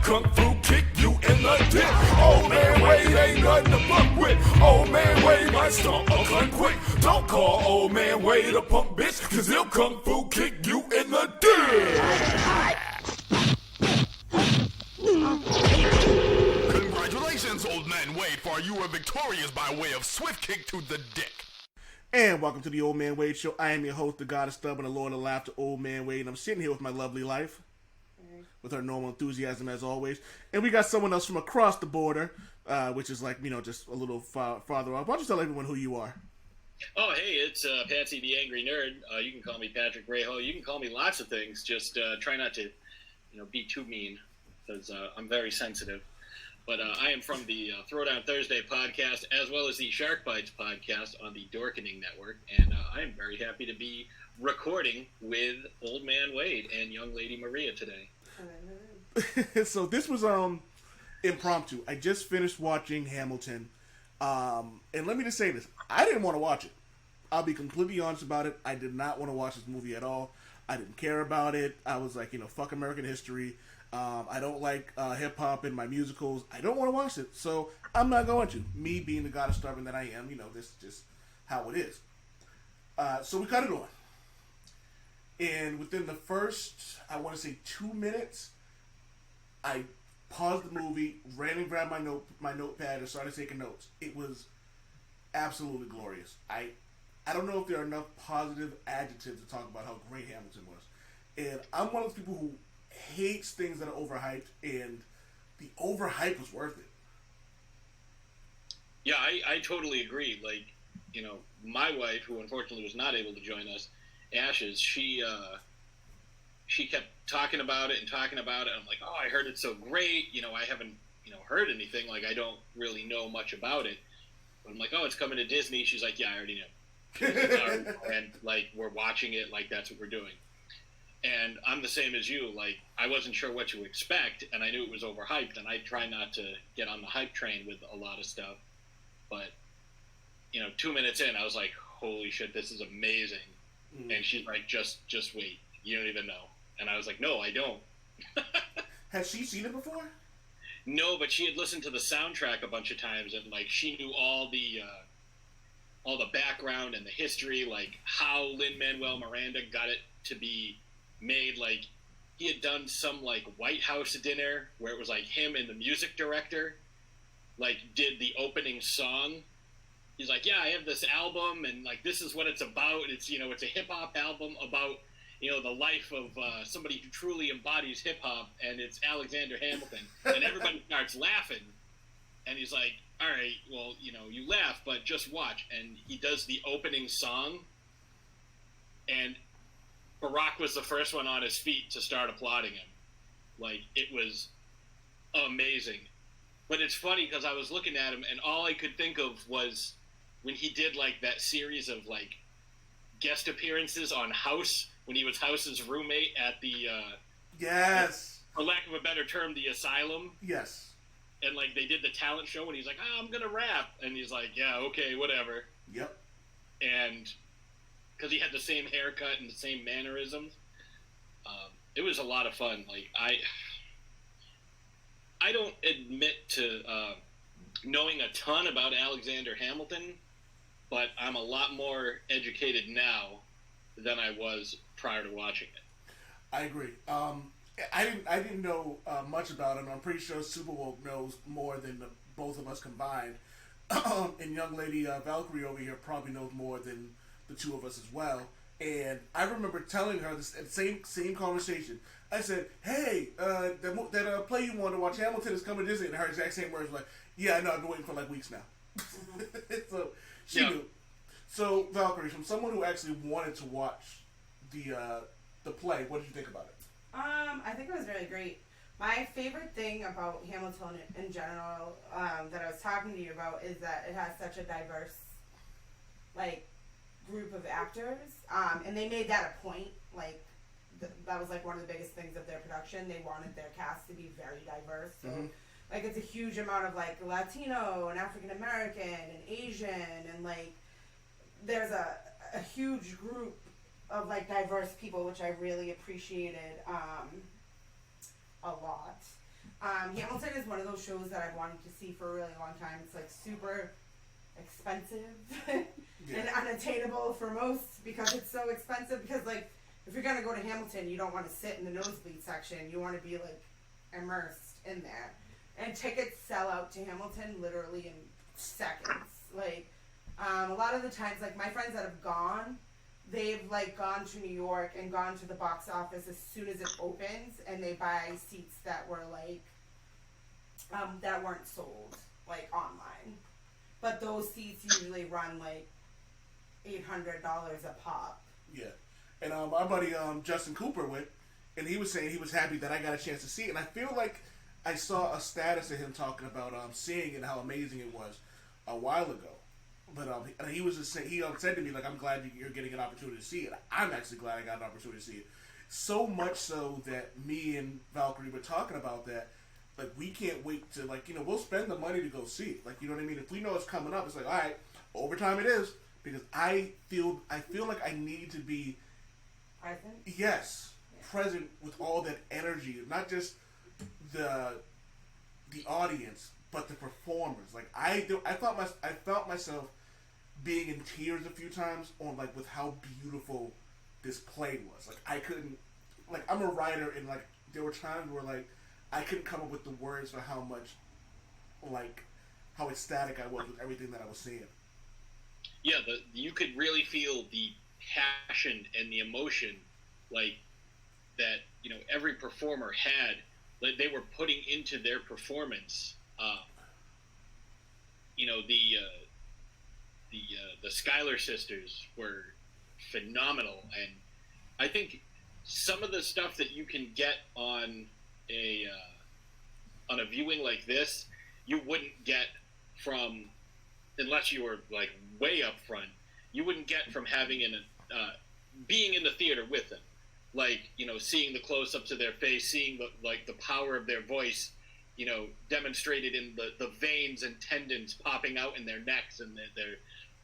kung fu kick you in the dick. Old man Wade ain't nothing to fuck with. Old man Wade might stomp a cunt quick. Don't call old man Wade a punk bitch, cause he'll kung fu kick you in the dick. Congratulations, old man Wade, for you were victorious by way of swift kick to the dick. And welcome to the Old Man Wade Show. I am your host, the God of Stub and the Lord of Laughter, Old Man Wade. And I'm sitting here with my lovely wife, with her normal enthusiasm as always. And we got someone else from across the border, which is like, just a little farther off. Why don't you tell everyone who you are? Oh, hey, it's Patsy the Angry Nerd. You can call me Patrick Rayho. You can call me lots of things. Just try not to, be too mean, because I'm very sensitive. But I am from the Throwdown Thursday podcast, as well as the Shark Bites podcast on the Dorkening Network. And I am very happy to be recording with Old Man Wade and Young Lady Maria today. So this was impromptu. I just finished watching Hamilton. And let me just say this. I didn't want to watch it. I'll be completely honest about it. I did not want to watch this movie at all. I didn't care about it. I was like, fuck American history. I don't like hip-hop in my musicals. I don't want to watch it. So I'm not going to. Me being the God of Stubborn that I am, this is just how it is. So we cut it on. And within the first, I want to say 2 minutes, I paused the movie, ran and grabbed my notepad and started taking notes. It was absolutely glorious. I don't know if there are enough positive adjectives to talk about how great Hamilton was. And I'm one of those people who hates things that are overhyped, and the overhype was worth it. Yeah, I totally agree. Like, my wife, who unfortunately was not able to join us, Ashes, she kept talking about it. I'm like, oh, I heard it's so great. I haven't, heard anything. Like, I don't really know much about it. But I'm like, oh, it's coming to Disney. She's like, yeah, I already know. And, like, we're watching it. Like, that's what we're doing. And I'm the same as you. Like, I wasn't sure what to expect, and I knew it was overhyped, and I try not to get on the hype train with a lot of stuff. But, 2 minutes in, I was like, holy shit, this is amazing. Mm. And she's like, just wait. You don't even know. And I was like, no, I don't. Has she seen it before? No, but she had listened to the soundtrack a bunch of times, and, like, she knew all the background and the history, like, how Lin-Manuel Miranda got it to be made. Like, he had done some, like, White House dinner where it was, like, him and the music director, like, did the opening song. He's like, yeah, I have this album, and, like, this is what it's about. It's, it's a hip-hop album about, the life of somebody who truly embodies hip-hop, and it's Alexander Hamilton. And everybody starts laughing, and he's like, all right, well, you laugh, but just watch. And he does the opening song, and Barack was the first one on his feet to start applauding him. Like, it was amazing. But it's funny because I was looking at him, and all I could think of was when he did, like, that series of, like, guest appearances on House, when he was House's roommate at the... yes! For lack of a better term, the asylum. Yes. And, like, they did the talent show, and he's like, I'm gonna rap. And he's like, yeah, okay, whatever. Yep. And... because he had the same haircut and the same mannerisms. It was a lot of fun. Like, I don't admit to knowing a ton about Alexander Hamilton, but I'm a lot more educated now than I was prior to watching it. I agree. I didn't know much about him. I'm pretty sure Super Woke knows more than both of us combined. And young lady Valkyrie over here probably knows more than the two of us as well. And I remember telling her this same conversation. I said, hey, that play you wanted to watch, Hamilton, is coming to Disney. And her exact same words were like, yeah, I know, I've been waiting for like weeks now. So she knew. So Valkyrie, from someone who actually wanted to watch the play, what did you think about it? I think it was really great. My favorite thing about Hamilton in general, that I was talking to you about, is that it has such a diverse, like, group of actors, and they made that a point. Like, that was like one of the biggest things of their production. They wanted their cast to be very diverse. So, like, it's a huge amount of, like, Latino and African American and Asian, and, like, there's a huge group of, like, diverse people, which I really appreciated a lot. Hamilton is one of those shows that I've wanted to see for a really long time. It's like super expensive and unattainable for most because it's so expensive. Because like if you're gonna go to Hamilton, you don't want to sit in the nosebleed section. You want to be like immersed in there. And tickets sell out to Hamilton literally in seconds. Like a lot of the times, like my friends that have gone, they've like gone to New York and gone to the box office as soon as it opens, and they buy seats that were like that weren't sold like online. But those seats usually run like $800 a pop. Yeah, and our buddy Justin Cooper went, and he was saying he was happy that I got a chance to see it, and I feel like I saw a status of him talking about seeing it and how amazing it was a while ago. But he was just saying, he said to me like, I'm glad you're getting an opportunity to see it. I'm actually glad I got an opportunity to see it. So much so that me and Valkyrie were talking about that. Like we can't wait to like we'll spend the money to go see it. Like you know what I mean. If we know it's coming up, it's like all right, overtime it is because I feel like I need to be present. Yes, present with all that energy, not just the audience, but the performers. Like I felt myself being in tears a few times on like with how beautiful this play was. Like I couldn't, like I'm a writer and like there were times where like I couldn't come up with the words for how much, like how ecstatic I was with everything that I was seeing. Yeah, you could really feel the passion and the emotion, like that. Every performer had, like they were putting into their performance. The Schuyler sisters were phenomenal, and I think some of the stuff that you can get on a viewing like this, you wouldn't get from, unless you were like way up front, you wouldn't get from having being in the theater with them, like seeing the close-ups of their face, seeing the power of their voice, demonstrated in the veins and tendons popping out in their necks and their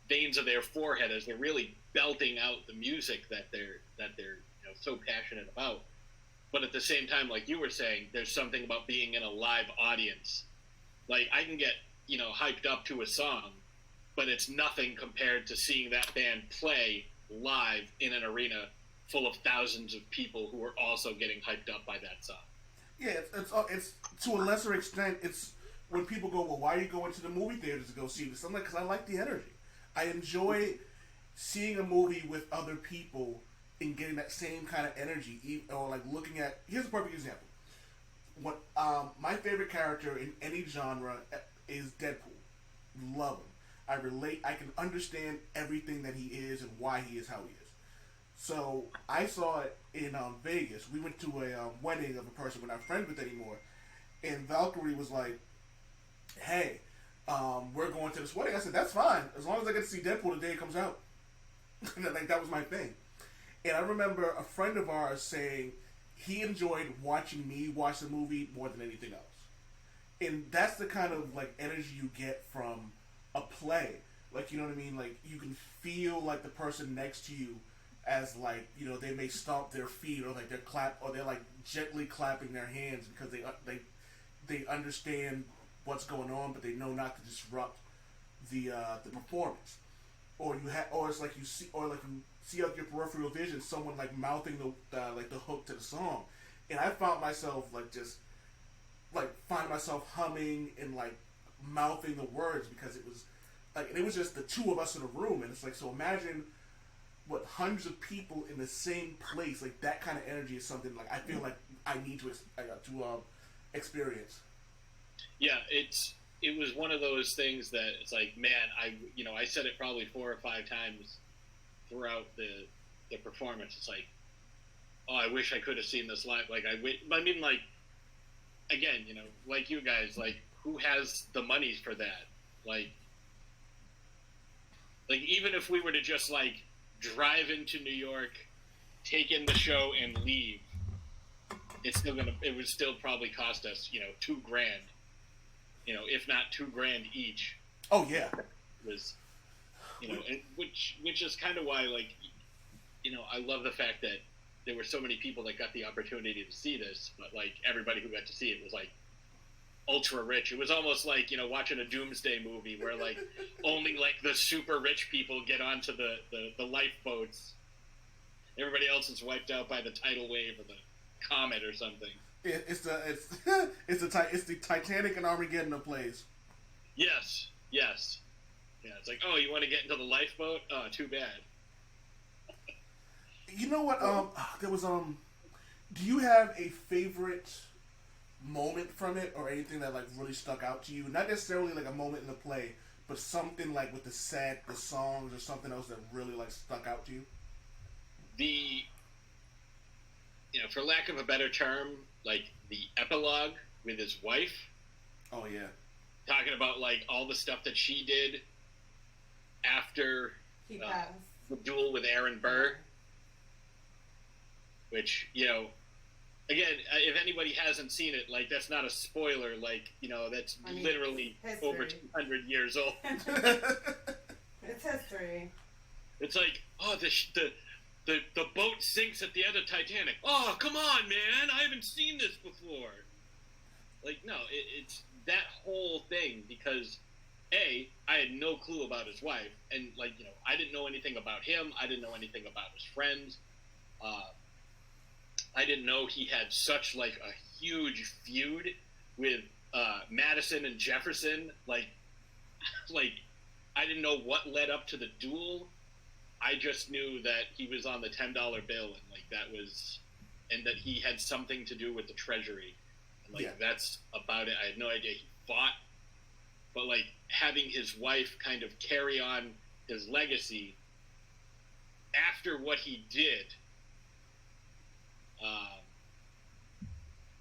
veins of their forehead as they're really belting out the music that they're so passionate about. But at the same time, like you were saying, there's something about being in a live audience. Like I can get hyped up to a song, but it's nothing compared to seeing that band play live in an arena full of thousands of people who are also getting hyped up by that song. Yeah, it's to a lesser extent. It's when people go, well, why are you going to the movie theaters to go see this? I'm like, because I like the energy. I enjoy seeing a movie with other people and getting that same kind of energy. Or like looking at, here's a perfect example. What my favorite character in any genre is Deadpool. Love him. I relate. I can understand everything that he is and why he is how he is. So I saw it in Vegas. We went to a wedding of a person we're not friends with anymore, and Valkyrie was like, "Hey, we're going to this wedding." I said, "That's fine, as long as I get to see Deadpool the day it comes out." Like that was my thing. And I remember a friend of ours saying he enjoyed watching me watch the movie more than anything else. And that's the kind of like energy you get from a play. Like, you know what I mean? Like you can feel like the person next to you as like, they may stomp their feet or like they're like gently clapping their hands because they understand what's going on, but they know not to disrupt the performance. Or it's like you see out your peripheral vision someone like mouthing the hook to the song, and I found myself humming and like mouthing the words because it was like, and it was just the two of us in a room, and it's like, so imagine what hundreds of people in the same place, like that kind of energy is something like I feel like I need to experience. Yeah, it was one of those things that it's like, man, I said it probably 4 or 5 times throughout the performance. It's like, oh, I wish I could have seen this live. Like I mean, like again, like you guys, like who has the money for that? Like even if we were to just like drive into New York, take in the show, and leave, it would still probably cost us, $2,000, if not $2,000 each. Oh yeah, was, and which is kind of why, like, I love the fact that there were so many people that got the opportunity to see this, but like everybody who got to see it was like ultra rich. It was almost like, you know, watching a doomsday movie where like only like the super rich people get onto the lifeboats. Everybody else is wiped out by the tidal wave or the comet or something. It's the Titanic and Armageddon of plays. Yes. Yeah, it's like, oh, you want to get into the lifeboat? Oh, too bad. You know what? There was Do you have a favorite moment from it, or anything that like really stuck out to you? Not necessarily like a moment in the play, but something like with the set, the songs, or something else that really like stuck out to you. You know, for lack of a better term, like the epilogue with his wife. Oh yeah. Talking about like all the stuff that she did after the duel with Aaron Burr. Which, you know, again, if anybody hasn't seen it, like, that's not a spoiler. Like, you know, that's literally history. over 200 years old. It's history. It's like, oh, the boat sinks at the end of Titanic. Oh, come on, man! I haven't seen this before. Like, no, it's that whole thing because, A, I had no clue about his wife, and, like, you know, I didn't know anything about him. I didn't know anything about his friends. I didn't know he had such, like, a huge feud with Madison and Jefferson. Like, I didn't know what led up to the duel. I just knew that he was on the $10 bill, and, like, and that he had something to do with the Treasury. And, like, that's about it. I had no idea he fought. But, like, having his wife kind of carry on his legacy after what he did,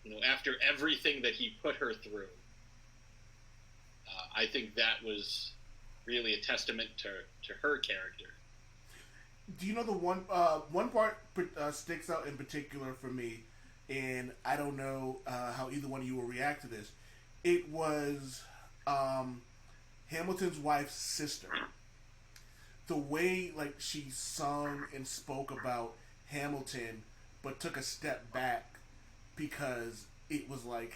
you know, after everything that he put her through, I think that was really a testament to her character. Do you know the one part sticks out in particular for me, and I don't know how either one of you will react to this. It was Hamilton's wife's sister. The way like she sung and spoke about Hamilton, but took a step back because it was like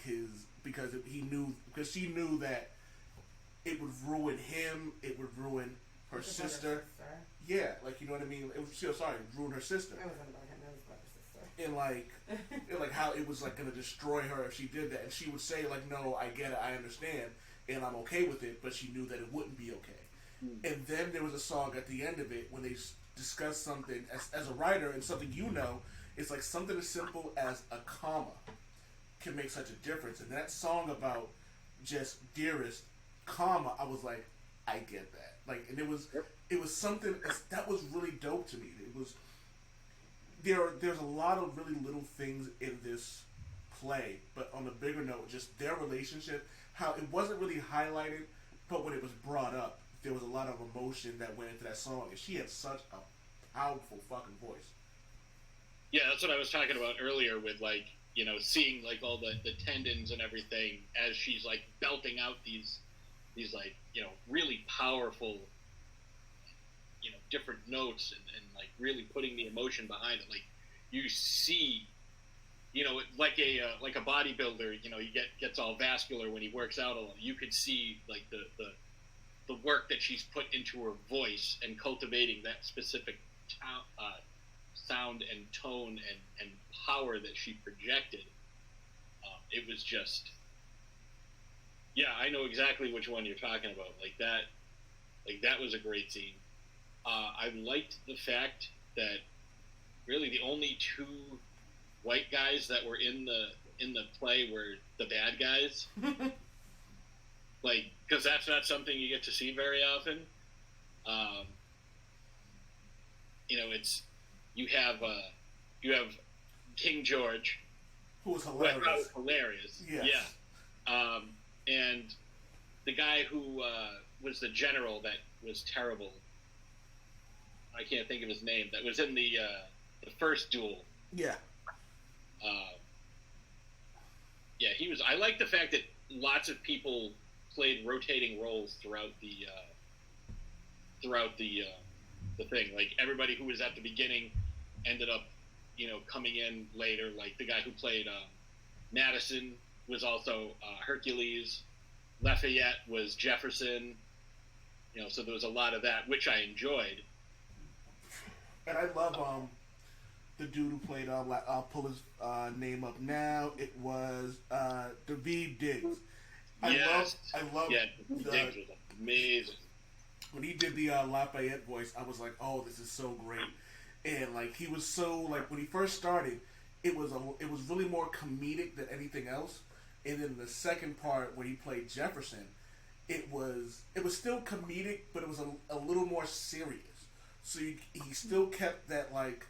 because she knew that it would ruin him, it would ruin her sister. Yeah, like, you know what I mean? It was, ruin her sister. It wasn't about him, it was about her sister. And like how it was like going to destroy her if she did that. And she would say like, no, I get it, I understand, and I'm okay with it, but she knew that it wouldn't be okay. And then there was a song at the end of it when they discussed something, as a writer, and something you know, it's like something as simple as a comma can make such a difference. And that song about just dearest, comma, I was like, I get that. Like, and it was something that was really dope to me. It was there's a lot of really little things in this play, but on a bigger note, just their relationship, how it wasn't really highlighted, but when it was brought up, there was a lot of emotion that went into that song, and she had such a powerful fucking voice. Yeah, that's what I was talking about earlier with, like, you know, seeing, like, all the tendons and everything as she's, like, belting out these like, you know, really powerful, you know, different notes and like, really putting the emotion behind it. Like, you see, you know, like a bodybuilder, you know, he gets all vascular when he works out a lot. You could see, like, the work that she's put into her voice and cultivating that specific sound and tone and power that she projected. It was just, yeah, I know exactly which one you're talking about. Like that was a great scene. I liked the fact that really the only two white guys that were in the play were the bad guys. Like, because that's not something you get to see very often. You know, you have King George, who was hilarious. Yes. Yeah. And the guy who was the general that was terrible. I can't think of his name. That was in the first duel. Yeah. Yeah, he was. I like the fact that lots of people played rotating roles throughout the thing. Like, everybody who was at the beginning ended up, you know, coming in later. Like the guy who played Madison was also Hercules. Lafayette was Jefferson. So there was a lot of that, which I enjoyed. And I love the dude who played. I'll pull his name up now. It was Daveed Diggs. Yes. I love. Yeah, Diggs was amazing. When he did the Lafayette voice, I was like, "Oh, this is so great!" And like he was so like when he first started, it was really more comedic than anything else. And then the second part where he played Jefferson, it was still comedic, but it was a little more serious. So he still kept that like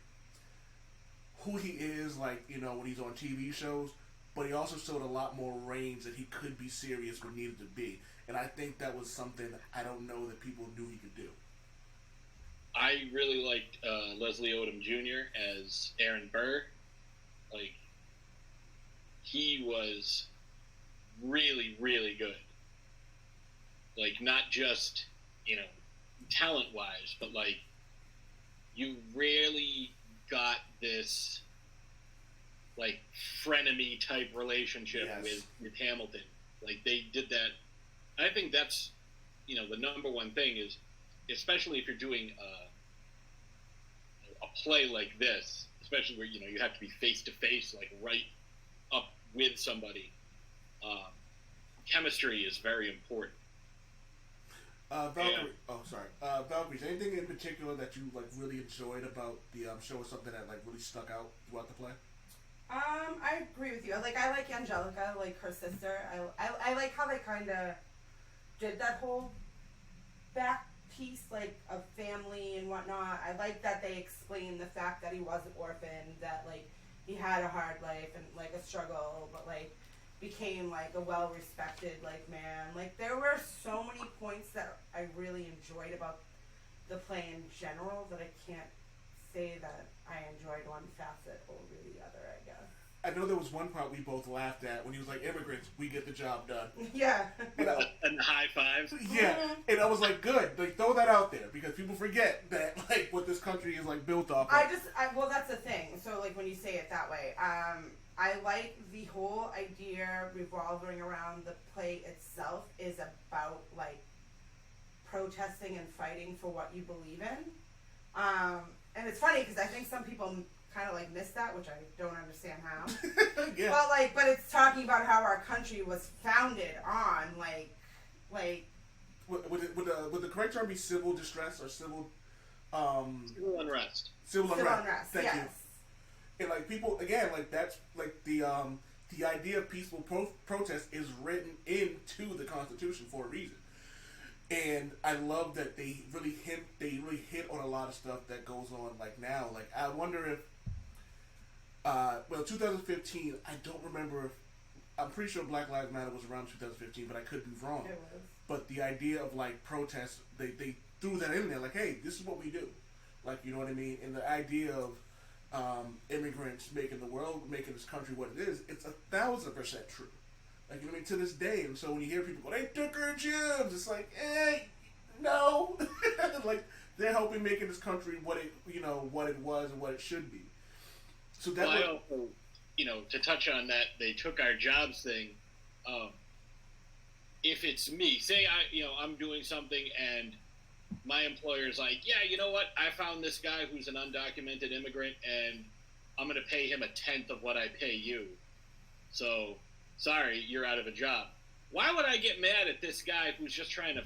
who he is, like when he's on TV shows, but he also showed a lot more range that he could be serious when needed to be. And I think that was something I don't know that people knew he could do. I really liked Leslie Odom Jr. as Aaron Burr. Like, he was really, really good. Like, not just, talent-wise, but, like, you rarely got this, like, frenemy-type relationship with Hamilton. Like, they did that. I think that's, the number one thing is, especially if you're doing a play like this, especially where, you have to be face-to-face, like, right up with somebody, chemistry is very important. Valkyrie, Valkyrie, is there anything in particular that you, like, really enjoyed about the show or something that, like, really stuck out throughout the play? I agree with you. I like Angelica, like her sister. I like how they kind of did that whole back piece, like, of family and whatnot. I like that they explained the fact that he was an orphan, that, like, he had a hard life and, like, a struggle, but, like, became, like, a well-respected, like, man. Like, there were so many points that I really enjoyed about the play in general that I can't say that I enjoyed one facet over the other, I guess. I know there was one part we both laughed at when he was like, "Immigrants, we get the job done." Yeah. And the high five. Yeah, and I was like, good. Like, throw that out there because people forget that, like, what this country is, like, built off of. Well, that's the thing. So, like, when you say it that way, I like the whole idea revolving around the play itself is about, like, protesting and fighting for what you believe in. And it's funny because I think some people kind of, like, miss that, which I don't understand how. Yeah. But it's talking about how our country was founded on, like. Would the correct term be civil distress or civil? Civil unrest. Civil unrest. Thank yes. you. And, like, people, again, like, that's, like, the idea of peaceful protest is written into the Constitution for a reason. And I love that they really hit on a lot of stuff that goes on, like, now. Like, I wonder if, 2015, I don't remember if, I'm pretty sure Black Lives Matter was around 2015, but I could be wrong. It was. But the idea of, like, protests, they threw that in there, like, hey, this is what we do. Like, you know what I mean? And the idea of immigrants making this country what it is, it's 1,000% true. Like, you know what I mean? To this day. And so when you hear people go, they took our jobs, it's like, no. Like, they're helping making this country what it was and what it should be. So that I also, to touch on that, they took our jobs thing. If it's me, say I'm doing something and my employer's like, yeah, you know what? I found this guy who's an undocumented immigrant and I'm going to pay him 1/10 of what I pay you. So, sorry, you're out of a job. Why would I get mad at this guy who's just trying to,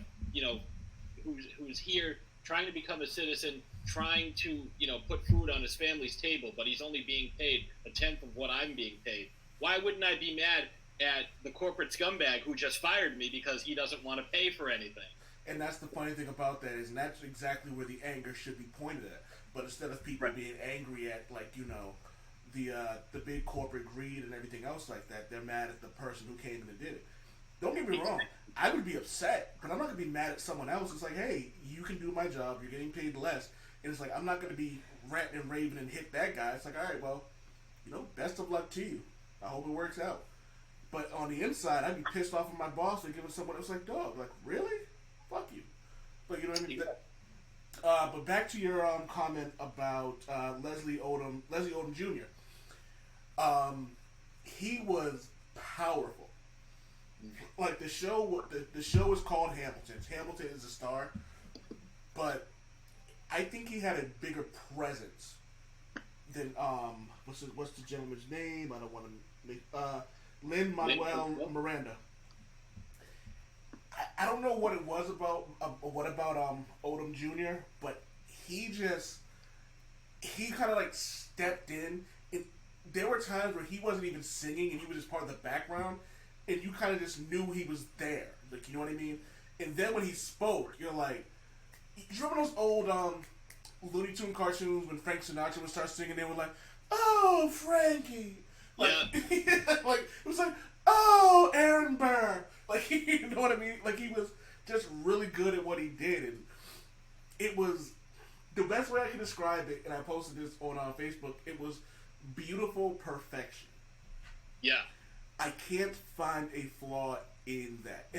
who's here, trying to become a citizen, trying to, put food on his family's table, but he's only being paid 1/10 of what I'm being paid? Why wouldn't I be mad at the corporate scumbag who just fired me because he doesn't want to pay for anything? And that's the funny thing about that is, and that's exactly where the anger should be pointed at. But instead of people being angry at, like, the big corporate greed and everything else like that, they're mad at the person who came in and did it. Don't get me wrong. I would be upset, but I'm not going to be mad at someone else. It's like, hey, you can do my job. You're getting paid less. And it's like, I'm not going to be ranting and raving and hit that guy. It's like, all right, well, best of luck to you. I hope it works out. But on the inside, I'd be pissed off at my boss for giving someone else, like, dog, like, really? Fuck you. But you know what I mean? But back to your comment about Leslie Odom Jr. He was powerful. Like the show is called Hamilton. Hamilton is a star, but I think he had a bigger presence than what's the gentleman's name? I don't want to make Lin-Manuel Miranda. I don't know what it was about Odom Jr., but he kind of like stepped in. There were times where he wasn't even singing and he was just part of the background, and you kind of just knew he was there. Like, you know what I mean? And then when he spoke, you're like, you remember those old Looney Tune cartoons when Frank Sinatra would start singing? They were like, "Oh, Frankie," like, Yeah. like it was like, "Oh, Aaron Burr," like, you know what I mean? Like, he was just really good at what he did, and it was the best way I can describe it. And I posted this on Facebook. It was beautiful perfection. Yeah. I can't find a flaw in that.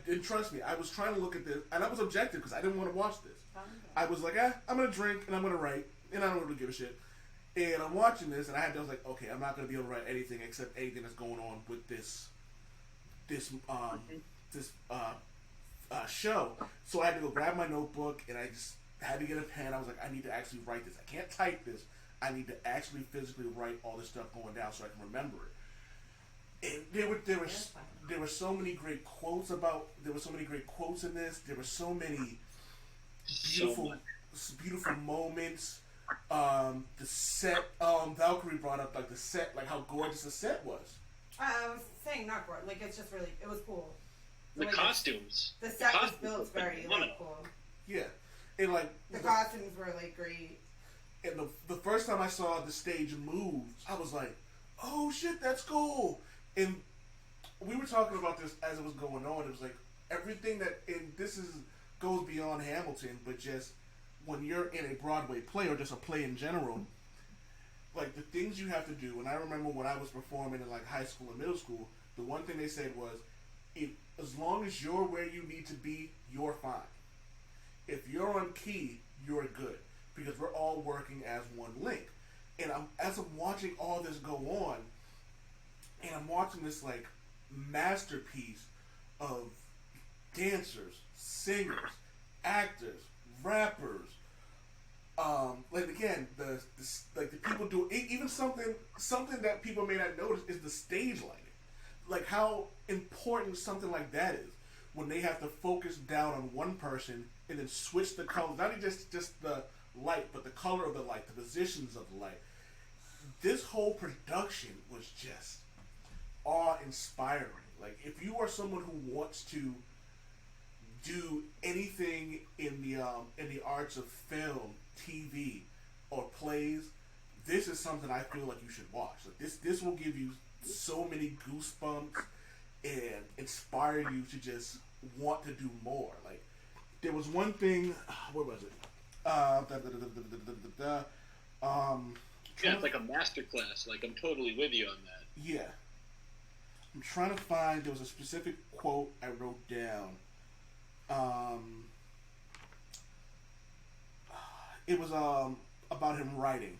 And trust me, I was trying to look at this, and I was objective because I didn't want to watch this. I was like, I'm going to drink, and I'm going to write, and I don't really give a shit. And I'm watching this, and I was like, okay, I'm not going to be able to write anything except anything that's going on with this show. So I had to go grab my notebook, and I just had to get a pen. I was like, I need to actually write this. I can't type this. I need to actually physically write all this stuff going down so I can remember it. And there were so many great quotes in this. There were so many beautiful moments. The set, Valkyrie brought up, like, the set, like how gorgeous the set was. I was saying not gorgeous, like, it's just really, it was cool. The costumes. The set was built very, like, cool. Yeah. And, like, the costumes were, like, great. And the first time I saw the stage move, I was like, oh shit, that's cool. And we were talking about this as it was going on. It was like everything and this goes beyond Hamilton, but just when you're in a Broadway play or just a play in general, like the things you have to do. And I remember when I was performing in like high school and middle school, the one thing they said was, as long as you're where you need to be, you're fine. If you're on key, you're good. Because we're all working as one link. And as I'm watching all this go on, and I'm watching this like masterpiece of dancers, singers, actors, rappers, like again, the people do even something that people may not notice is the stage lighting. Like how important something like that is when they have to focus down on one person and then switch the colors, not even just the light, but the color of the light, the positions of the light. This whole production was just awe-inspiring. Like, if you are someone who wants to do anything in the arts of film, TV, or plays, this is something I feel like you should watch. Like, this will give you so many goosebumps and inspire you to just want to do more. Like, there was one thing. What was it? Yeah, it's like a masterclass. Like, I'm totally with you on that. Yeah. I'm trying to find, there was a specific quote I wrote down. It was about him writing.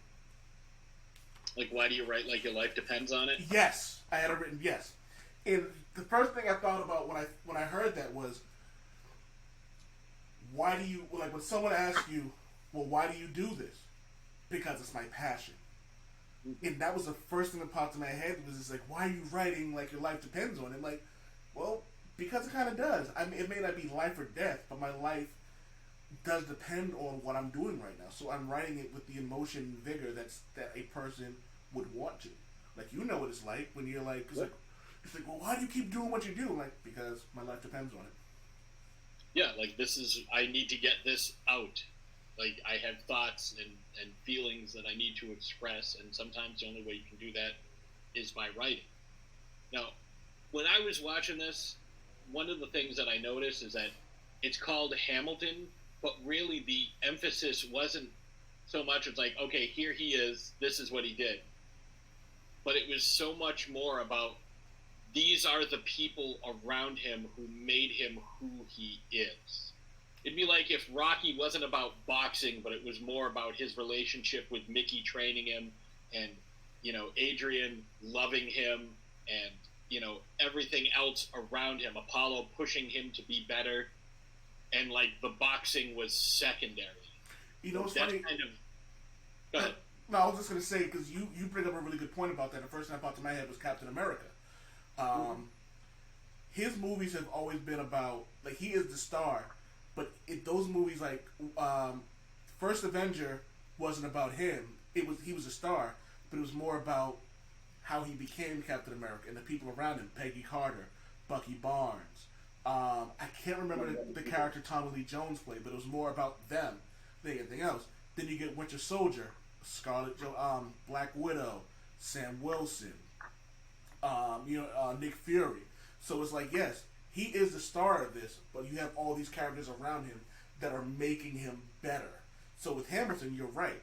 Like, why do you write like your life depends on it? Yes. I had it written, yes. And the first thing I thought about when I heard that was, why do you, like, when someone asks you, well, why do you do this? Because it's my passion. And that was the first thing that popped in my head, was just like, why are you writing like your life depends on it? Like, well, because it kind of does. I mean, it may not be life or death, but my life does depend on what I'm doing right now. So I'm writing it with the emotion and vigor that a person would want to. Like, you know what it's like when you're like, it's like, well, why do you keep doing what you do? Like, because my life depends on it. Yeah, like, I need to get this out. Like, I have thoughts and feelings that I need to express, and sometimes the only way you can do that is by writing. Now, when I was watching this, one of the things that I noticed is that it's called Hamilton, but really the emphasis wasn't so much, it's like, okay, here he is, this is what he did. But it was so much more about, these are the people around him who made him who he is. It'd be like if Rocky wasn't about boxing, but it was more about his relationship with Mickey training him, and, you know, Adrian loving him, and everything else around him. Apollo pushing him to be better, and like the boxing was secondary. It's That's funny. kind of. Go ahead. No, I was just gonna say because you bring up a really good point about that. The first thing that popped in my head was Captain America. His movies have always been about like he is the star, but those movies like First Avenger wasn't about him. He was a star, but it was more about how he became Captain America and the people around him. Peggy Carter, Bucky Barnes. I can't remember the character Tommy Lee Jones played, but it was more about them than anything else. Then you get Winter Soldier, Black Widow, Sam Wilson, Nick Fury. So it's like, yes, he is the star of this, but you have all these characters around him that are making him better. So with Hamilton, you're right,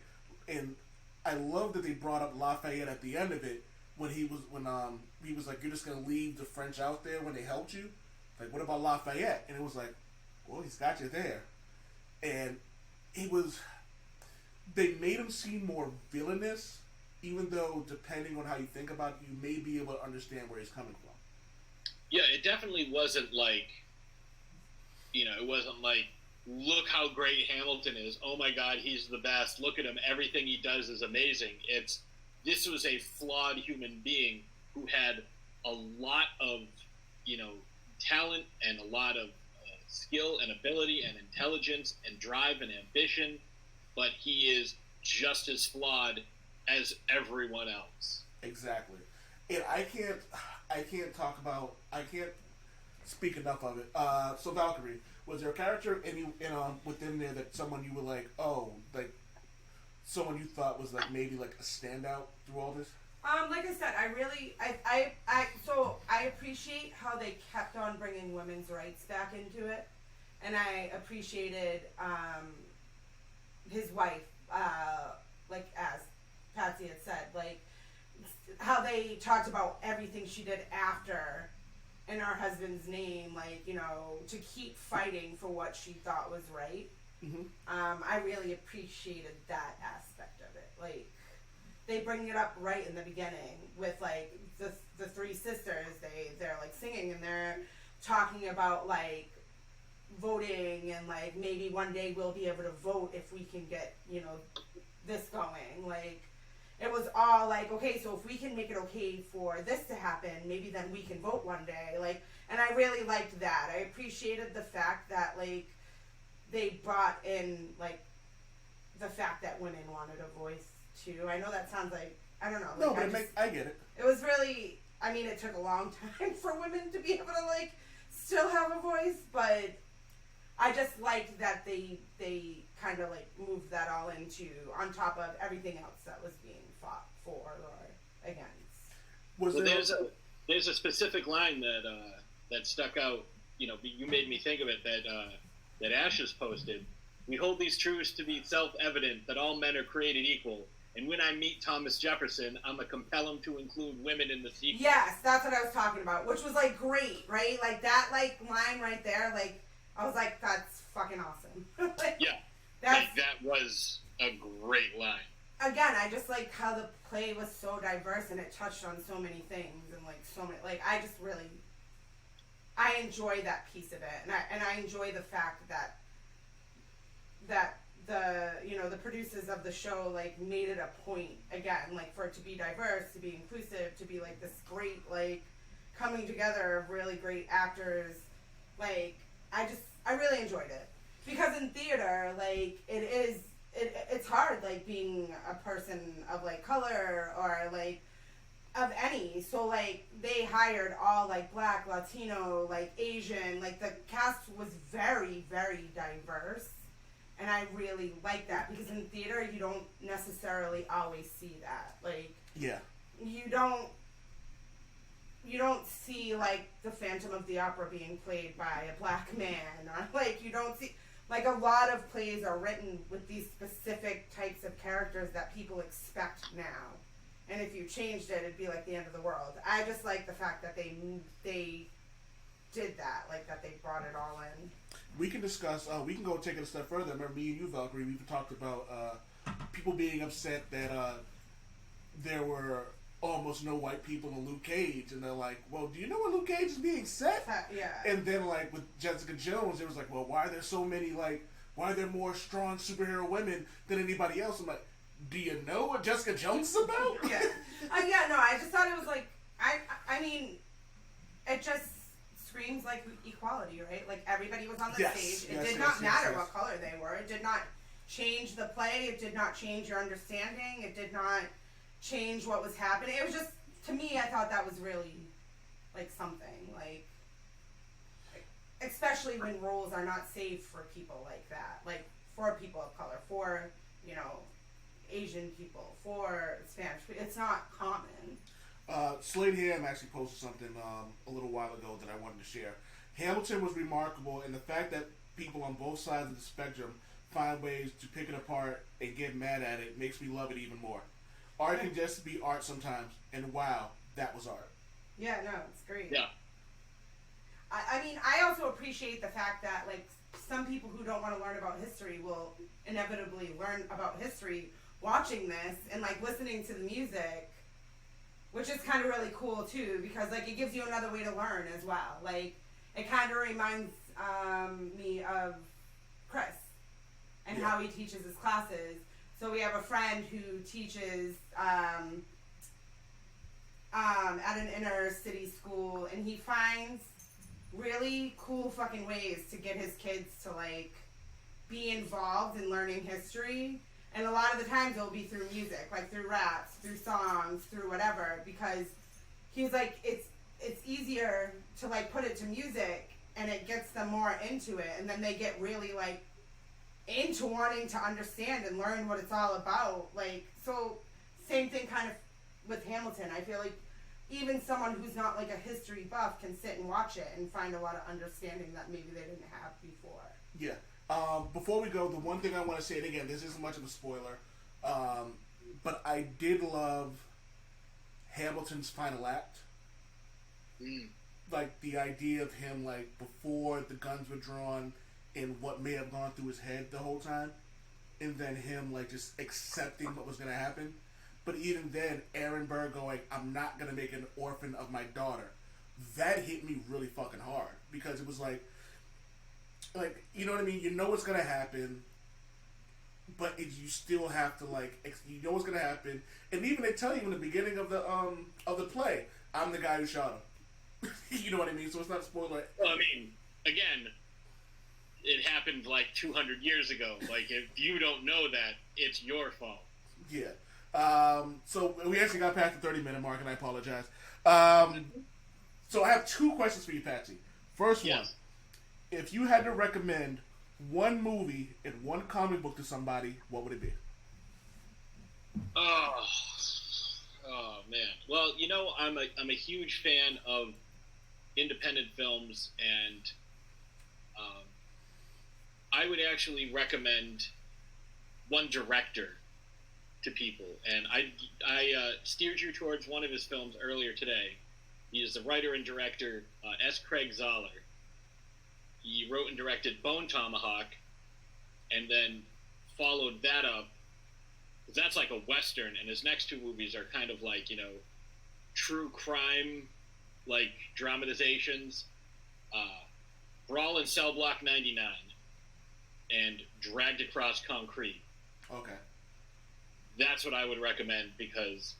and I love that they brought up Lafayette at the end of it when he was like, you're just gonna leave the French out there when they helped you. Like, what about Lafayette? And it was like, well, he's got you there, and they made him seem more villainous, even though depending on how you think about it, you may be able to understand where he's coming from. Yeah, it definitely wasn't like, it wasn't like, look how great Hamilton is. Oh my God, he's the best. Look at him. Everything he does is amazing. This was a flawed human being who had a lot of, talent and a lot of skill and ability and intelligence and drive and ambition, but he is just as flawed as everyone else. Exactly. And I can't speak enough of it. So Valkyrie, was there a character within there that someone you were like, oh, like someone you thought was like maybe like a standout through all this? Like I said, I appreciate how they kept on bringing women's rights back into it, and I appreciated his wife, like as Patsy had said, like how they talked about everything she did after in her husband's name, like, to keep fighting for what she thought was right. Mm-hmm. I really appreciated that aspect of it. Like, they bring it up right in the beginning with, like, the three sisters. They're like singing and they're talking about like voting and like maybe one day we'll be able to vote if we can get this going. Like, it was all like, okay, so if we can make it okay for this to happen, maybe then we can vote one day. Like, and I really liked that. I appreciated the fact that like they brought in like the fact that women wanted a voice too. I know that sounds like, I don't know. Like, No, but I get it. It was really, I mean, it took a long time for women to be able to like still have a voice, but I just liked that they kind of like moved that all into on top of everything else that was being fought for or against. There's a specific line that stuck out. You made me think of it that Ashes posted. We hold these truths to be self-evident that all men are created equal. And when I meet Thomas Jefferson, I'm going to compel him to include women in the sequel. Yes, that's what I was talking about, which was like great, right? Like that like line right there, like I was like, that's fucking awesome. Like, yeah, that was a great line. Again, I just like how the play was so diverse and it touched on so many things and like so many, like I just really, I enjoy that piece of it, and I enjoy the fact that the producers of the show like made it a point again, like for it to be diverse, to be inclusive, to be like this great like coming together of really great actors. Like I really enjoyed it because in theater, like it's hard like being a person of like color or like of any. So like they hired all like Black, Latino, like Asian, like the cast was very, very diverse. And I really like that because in theater you don't necessarily always see that. Like, yeah, you don't see like the Phantom of the Opera being played by a black man, or like you don't see like a lot of plays are written with these specific types of characters that people expect now. And if you changed it, it'd be like the end of the world. I just like the fact that they did that, like that they brought it all in. We can discuss. We can go take it a step further. Remember, me and you, Valkyrie, we've talked about people being upset that there were almost no white people in Luke Cage, and they're like, well, do you know what Luke Cage is being set? Yeah. And then like with Jessica Jones, it was like, well, why are there so many why are there more strong superhero women than anybody else? I'm like, do you know what Jessica Jones is about? Yeah. Yeah, no, I just thought it was like, I mean, it just screams like equality, right? Like everybody was on the stage. It did not matter what color they were. It did not change the play. It did not change your understanding. It did not change what was happening. It was just, to me, I thought that was really like something, like especially when roles are not saved for people like that, like for people of color, for, you know, Asian people, for Spanish people. It's not common. Slade Ham actually posted something a little while ago that I wanted to share. Hamilton was remarkable, and the fact that people on both sides of the spectrum find ways to pick it apart and get mad at it makes me love it even more. Art can just be art sometimes, and wow, that was art. Yeah, no, it's great. Yeah. I mean, I also appreciate the fact that, like, some people who don't want to learn about history will inevitably learn about history watching this and, like, listening to the music, which is kind of really cool, too, because, like, it gives you another way to learn as well. Like, it kind of reminds me of Chris and how he teaches his classes. So we have a friend who teaches at an inner city school, and he finds really cool fucking ways to get his kids to, like, be involved in learning history. And a lot of the times it'll be through music, like through raps, through songs, through whatever, because he's like, it's easier to, like, put it to music, and it gets them more into it, and then they get really, like, into wanting to understand and learn what it's all about. Like, so same thing kind of with Hamilton. I feel like even someone who's not, like, a history buff can sit and watch it and find a lot of understanding that maybe they didn't have before. Yeah. Before we go, the one thing I want to say, and again, this isn't much of a spoiler, but I did love Hamilton's final act. Like, the idea of him, like, before the guns were drawn and what may have gone through his head the whole time, and then him, like, just accepting what was going to happen. But even then, Aaron Burr going, I'm not going to make an orphan of my daughter. That hit me really fucking hard. Because it was like, you know what I mean? You know what's going to happen, but you still have to, like, you know what's going to happen. And even they tell you in the beginning of the play, I'm the guy who shot him. You know what I mean? So it's not a spoiler. Well, I mean, again, it happened like 200 years ago. Like, if you don't know that, it's your fault. Yeah. So we actually got past the 30-minute mark, and I apologize. So I have two questions for you, Patsy. First one, if you had to recommend one movie and one comic book to somebody, what would it be? Oh man. Well, you know, I'm a huge fan of independent films, and I would actually recommend one director to people, and I steered you towards one of his films earlier today. He is the writer and director S. Craig Zahler. He wrote and directed Bone Tomahawk, and then followed that up. That's like a Western, and his next two movies are kind of like, you know, true crime, like dramatizations. Brawl in Cell Block 99 and Dragged Across Concrete. Okay. That's what I would recommend, because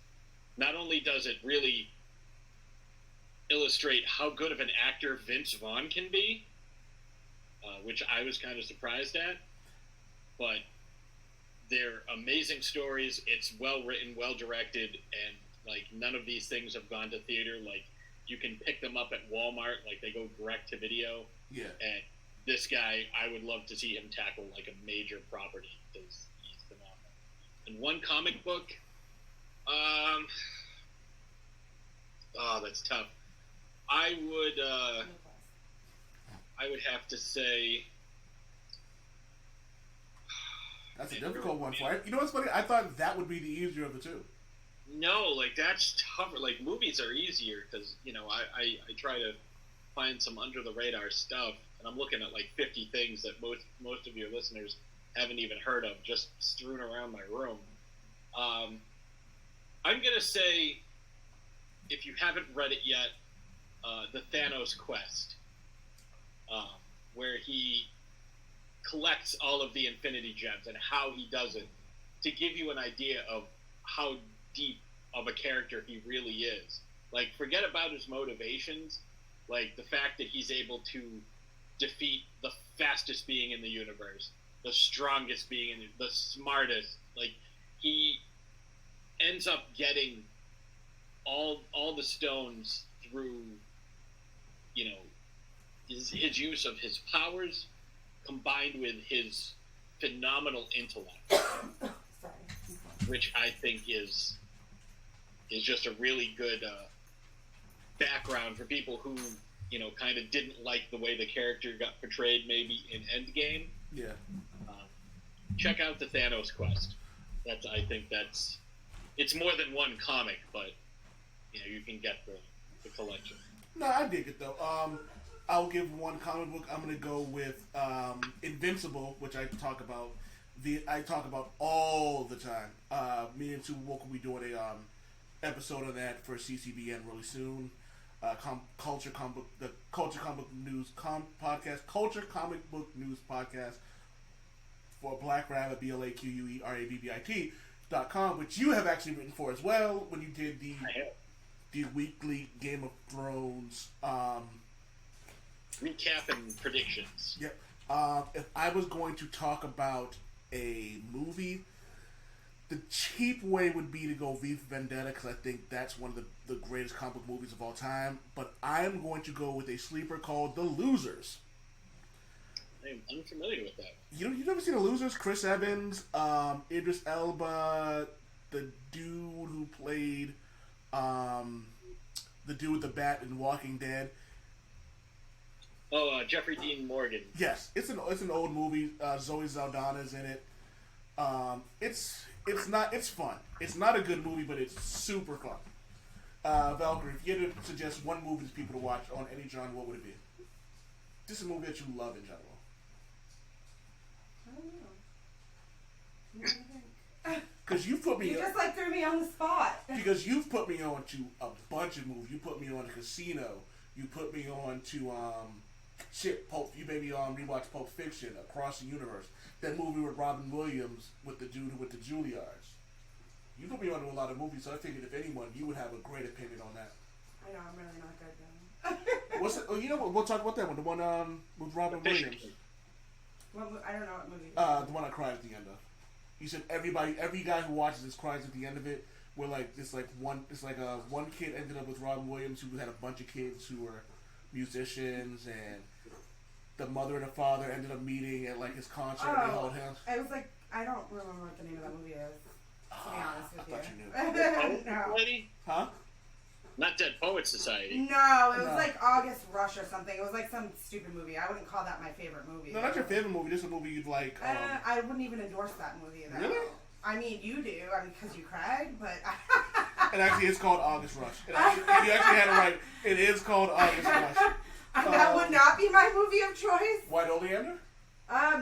not only does it really illustrate how good of an actor Vince Vaughn can be, which I was kind of surprised at, but they're amazing stories. It's well written, well directed, and like none of these things have gone to theater. Like, you can pick them up at Walmart, like they go direct to video. Yeah. And this guy, I would love to see him tackle like a major property, because he's phenomenal. And one comic book, that's tough. I would have to say. That's a difficult one for it. You know what's funny? I thought that would be the easier of the two. No, like, that's tougher. Like, movies are easier because, you know, I try to find some under the radar stuff, and I'm looking at like 50 things that most of your listeners haven't even heard of, just strewn around my room. I'm gonna say if you haven't read it yet, the Thanos Quest, where he collects all of the Infinity Gems and how he does it, to give you an idea of how deep of a character he really is. Like, forget about his motivations, like the fact that he's able to defeat the fastest being in the universe, the strongest being, the smartest. Like, he ends up getting all the stones through, his use of his powers combined with his phenomenal intellect, which I think is just a really good background for people who, kind of didn't like the way the character got portrayed maybe in Endgame. Yeah. Check out the Thanos Quest. I think it's more than one comic, but you can get the collection. No, I dig it though. I'll give one comic book. I'm gonna go with Invincible, which I talk about. I talk about all the time. Me and Super Woke will be doing a episode of that for CCBN really soon. The Culture Comic Book News podcast for Black Rabbit, BlackRabbit.com, which you have actually written for as well when you did the weekly Game of Thrones recap and predictions. Yep. If I was going to talk about a movie, the cheap way would be to go V for Vendetta, because I think that's one of the greatest comic book movies of all time. But I'm going to go with a sleeper called The Losers. I'm unfamiliar with that. You've never seen The Losers? Chris Evans, Idris Elba, the dude who played the dude with the bat in Walking Dead. Oh, Jeffrey Dean Morgan. Yes, it's an old movie. Zoe Saldana's in it. It's fun. It's not a good movie, but it's super fun. Valkyrie, if you had to suggest one movie for people to watch on any genre, what would it be? Just a movie that you love in general. I don't know. Because you put me. You just threw me on the spot. Because you've put me on to a bunch of movies. You put me on to Casino. You put me on to Pulp. You made me rewatch Pulp Fiction, Across the Universe. That movie with Robin Williams with the dude with the Juilliards. You put me on to a lot of movies, so I figured if anyone, you would have a great opinion on that. I know, I'm really not good though. What's it? Oh, you know what? We'll talk about that one. The one with Robin Williams. I don't know what movie. The one I cried at the end of. You said every guy who watches this cries at the end of it. Where one kid ended up with Robin Williams who had a bunch of kids who were musicians, and the mother and the father ended up meeting at his concert. And they held hands. I was I don't remember what the name of that movie is. To be honest with I thought you knew. No. Huh? Not Dead Poets Society. No, it was August Rush or something. It was some stupid movie. I wouldn't call that my favorite movie. No, not your favorite movie. This is a movie you'd like. I wouldn't even endorse that movie. Though. Really? I mean, you do. Because you cried, but... And actually, it's called August Rush. You actually had it right. It is called August Rush. That would not be my movie of choice. White Oleander?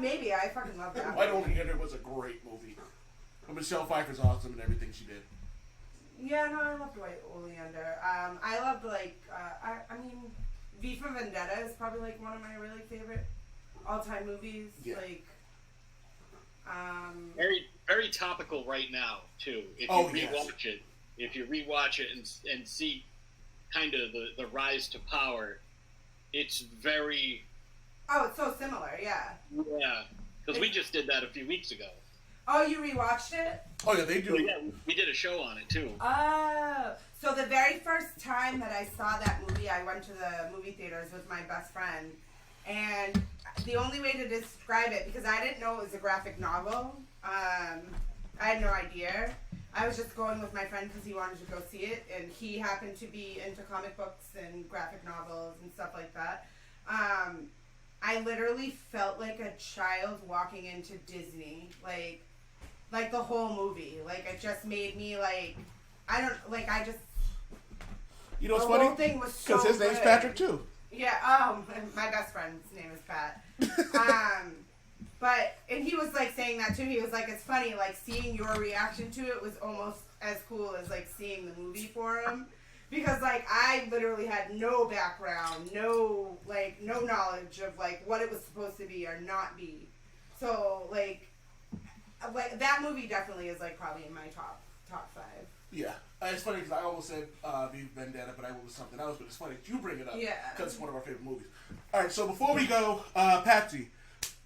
Maybe. I fucking love that. White Oleander was a great movie. And Michelle Pfeiffer's awesome in everything she did. Yeah, no, I loved White Oleander. I loved, V for Vendetta is probably, one of my really favorite all-time movies. Yeah. Very, very topical right now, too. If you rewatch it and see kind of the rise to power, it's very... Oh, it's so similar, yeah. Yeah, because we just did that a few weeks ago. Oh, you rewatched it? Oh, yeah, they do. So, yeah, we did a show on it, too. Oh. So the very first time that I saw that movie, I went to the movie theaters with my best friend. And the only way to describe it, because I didn't know it was a graphic novel. I had no idea. I was just going with my friend because he wanted to go see it. And he happened to be into comic books and graphic novels and stuff like that. I literally felt like a child walking into Disney. Like the whole movie. It just made me You know what's the funny? whole thing was so because his name's good. Patrick too. Yeah, my best friend's name is Pat. And he was saying that too. He was it's funny, seeing your reaction to it was almost as cool as seeing the movie for him. Because, like, I literally had no background, no knowledge of, like, what it was supposed to be or not be. So, like that movie definitely is, like, probably in my top 5. Yeah. It's funny because I almost said V Vendetta, but I went with something else. But it's funny that you bring it up. Yeah. Because it's one of our favorite movies. All right, so before we go, Patsy,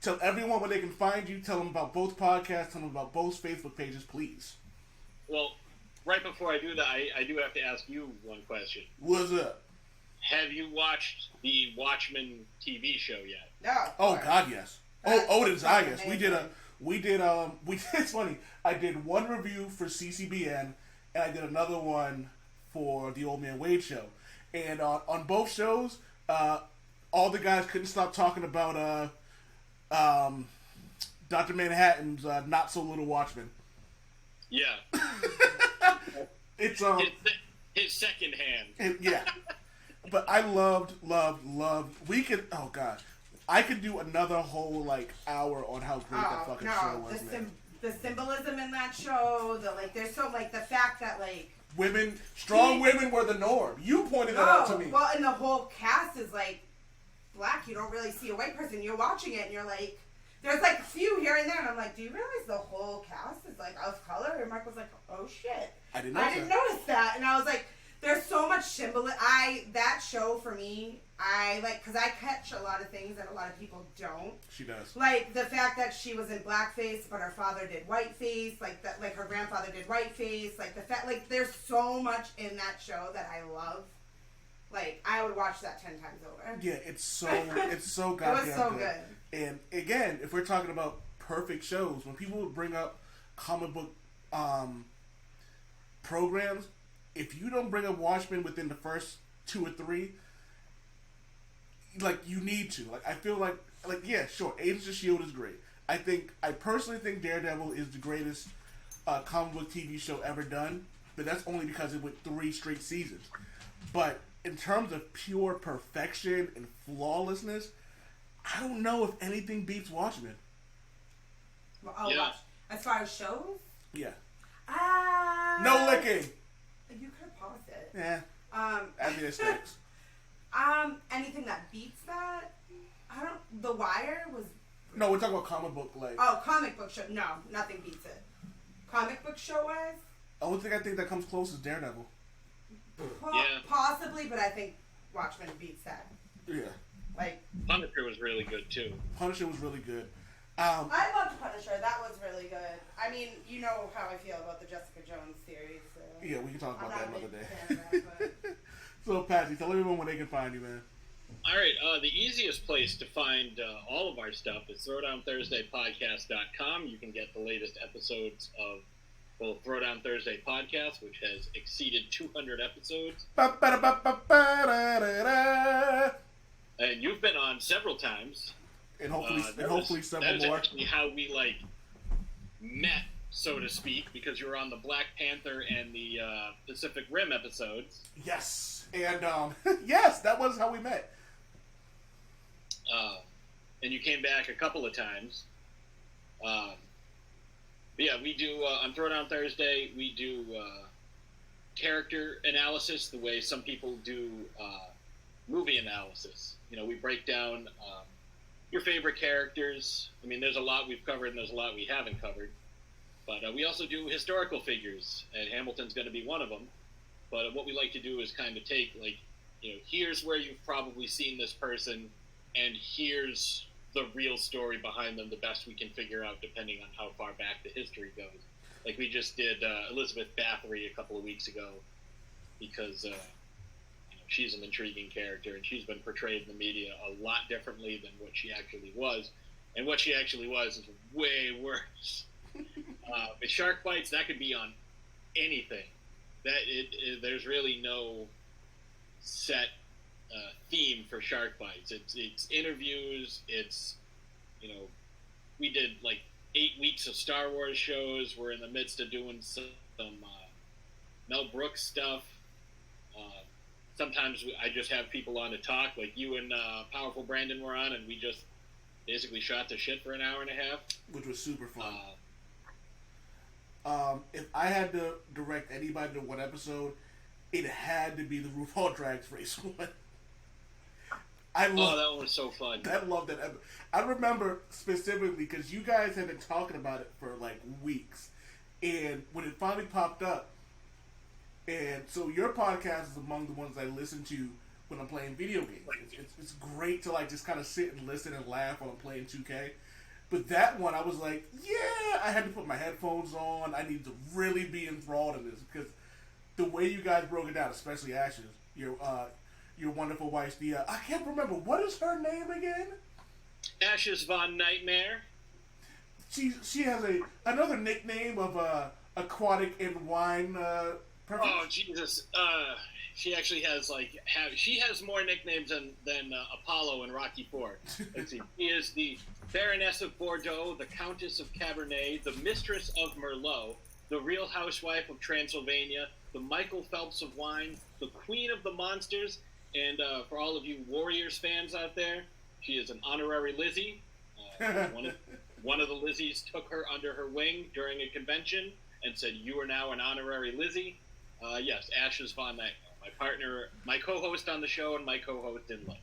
tell everyone where they can find you. Tell them about both podcasts. Tell them about both Facebook pages, please. Well, right before I do that, I do have to ask you one question. What's up? Have you watched the Watchmen TV show yet? No. Oh, God, yes. Odin's Eye, yes. Amazing. It's funny. I did one review for CCBN, and I did another one for the Old Man Wade show. And on both shows, all the guys couldn't stop talking about Dr. Manhattan's Not So Little Watchmen. Yeah. It's his second hand. yeah. But I loved. We could. Oh God, I could do another whole like hour on how great that fucking show was, man. The symbolism in that show, there's so like the fact that like strong women were the norm. You pointed that out to me. Well, and the whole cast is like black. You don't really see a white person. You're watching it and you're like, there's like a few here and there, and I'm like, do you realize the whole cast is like of color? And Mark was like, oh shit, I didn't notice that, and I was like, there's so much symbolism. That show for me, I like because I catch a lot of things that a lot of people don't. She does. Like the fact that she was in blackface, but her father did whiteface. Like that, like her grandfather did whiteface. Like the fact, like there's so much in that show that I love. Like I would watch that 10 times over. Yeah, it's so goddamn It was so good. And again, if we're talking about perfect shows, when people bring up comic book programs, if you don't bring up Watchmen within the first 2 or 3, like you need to. Like I feel like yeah, sure, Agents of S.H.I.E.L.D. is great. I personally think Daredevil is the greatest comic book TV show ever done, but that's only because it went 3 straight seasons. But in terms of pure perfection and flawlessness, I don't know if anything beats Watchmen. Well, I'll Yeah. watch. As far as shows, Yeah. no licking. You could have paused it. Yeah. Add the aesthetics. Anything that beats that, The Wire was. No, we're talking about comic book Comic book show. No, nothing beats it. Comic book show wise. Only thing I think that comes close is Daredevil. Yeah. Possibly, but I think Watchmen beats that. Yeah. Like Punisher was really good too. Punisher was really good. I loved Punisher. That was really good. I mean, you know how I feel about the Jessica Jones series. So Yeah, we can talk about that I'm not another a day. big fan of that, but So, Patsy, tell everyone where they can find you, man. All right, the easiest place to find all of our stuff is throwdownthursdaypodcast.com. You can get the latest episodes of both Throwdown Thursday podcast, which has exceeded 200 episodes. And you've been on several times. And hopefully several that is more. actually how we met, so to speak, because you were on the Black Panther and the Pacific Rim episodes. Yes. And, yes, that was how we met. And you came back a couple of times. But yeah, we do, on Throwdown Thursday, we do character analysis the way some people do movie analysis. You know, we break down your favorite characters. I mean, there's a lot we've covered and there's a lot we haven't covered. But we also do historical figures, and Hamilton's going to be one of them. But what we like to do is kind of take, here's where you've probably seen this person, and here's the real story behind them, the best we can figure out depending on how far back the history goes. Like we just did Elizabeth Bathory a couple of weeks ago because she's an intriguing character, and she's been portrayed in the media a lot differently than what she actually was. And what she actually was is way worse. With shark bites, that could be on anything. There's really no set theme for shark bites. It's interviews. It's we did 8 weeks of Star Wars shows. We're in the midst of doing some Mel Brooks stuff. Sometimes I just have people on to talk, like you and Powerful Brandon were on, and we just basically shot the shit for an hour and a half, which was super fun. If I had to direct anybody to one episode, it had to be the RuPaul Drag Race one. That one was so fun. I love that. I remember specifically because you guys had been talking about it for like weeks, and when it finally popped up, and so your podcast is among the ones I listen to when I'm playing video games. It's great to like just kind of sit and listen and laugh while I'm playing 2K. But that one, I was like, yeah, I had to put my headphones on. I need to really be enthralled in this because the way you guys broke it down, especially Ashes, your wonderful wife, I can't remember, what is her name again? Ashes Von Nightmare. She has another nickname of aquatic and wine preference. Oh Jesus! She actually has she has more nicknames than Apollo in Rocky IV. Let's see. She is the Baroness of Bordeaux, the Countess of Cabernet, the Mistress of Merlot, the Real Housewife of Transylvania, the Michael Phelps of wine, the Queen of the Monsters. And for all of you Warriors fans out there, she is an honorary Lizzie. One of the Lizzies took her under her wing during a convention and said, "You are now an honorary Lizzie." Yes, Ashes Von Nightmare, my partner, my co-host on the show, and my co-host in life.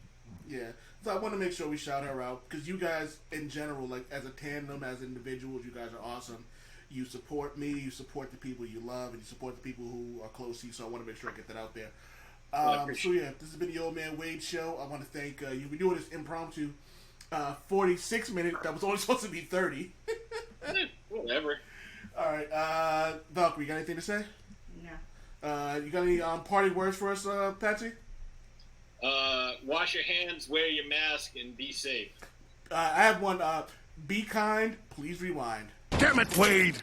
Yeah, so I want to make sure we shout her out because you guys, in general, like as a tandem, as individuals, you guys are awesome. You support me, you support the people you love, and you support the people who are close to you. So I want to make sure I get that out there. So yeah, this has been the Old Man Wade Show. I want to thank you. We're doing this impromptu 46 minute. That was only supposed to be 30. Whatever. All right, Valkyrie, you got anything to say? No. You got any party words for us, Patsy? Wash your hands, wear your mask, and be safe. I have one. Be kind. Please rewind. Damn it, Wade!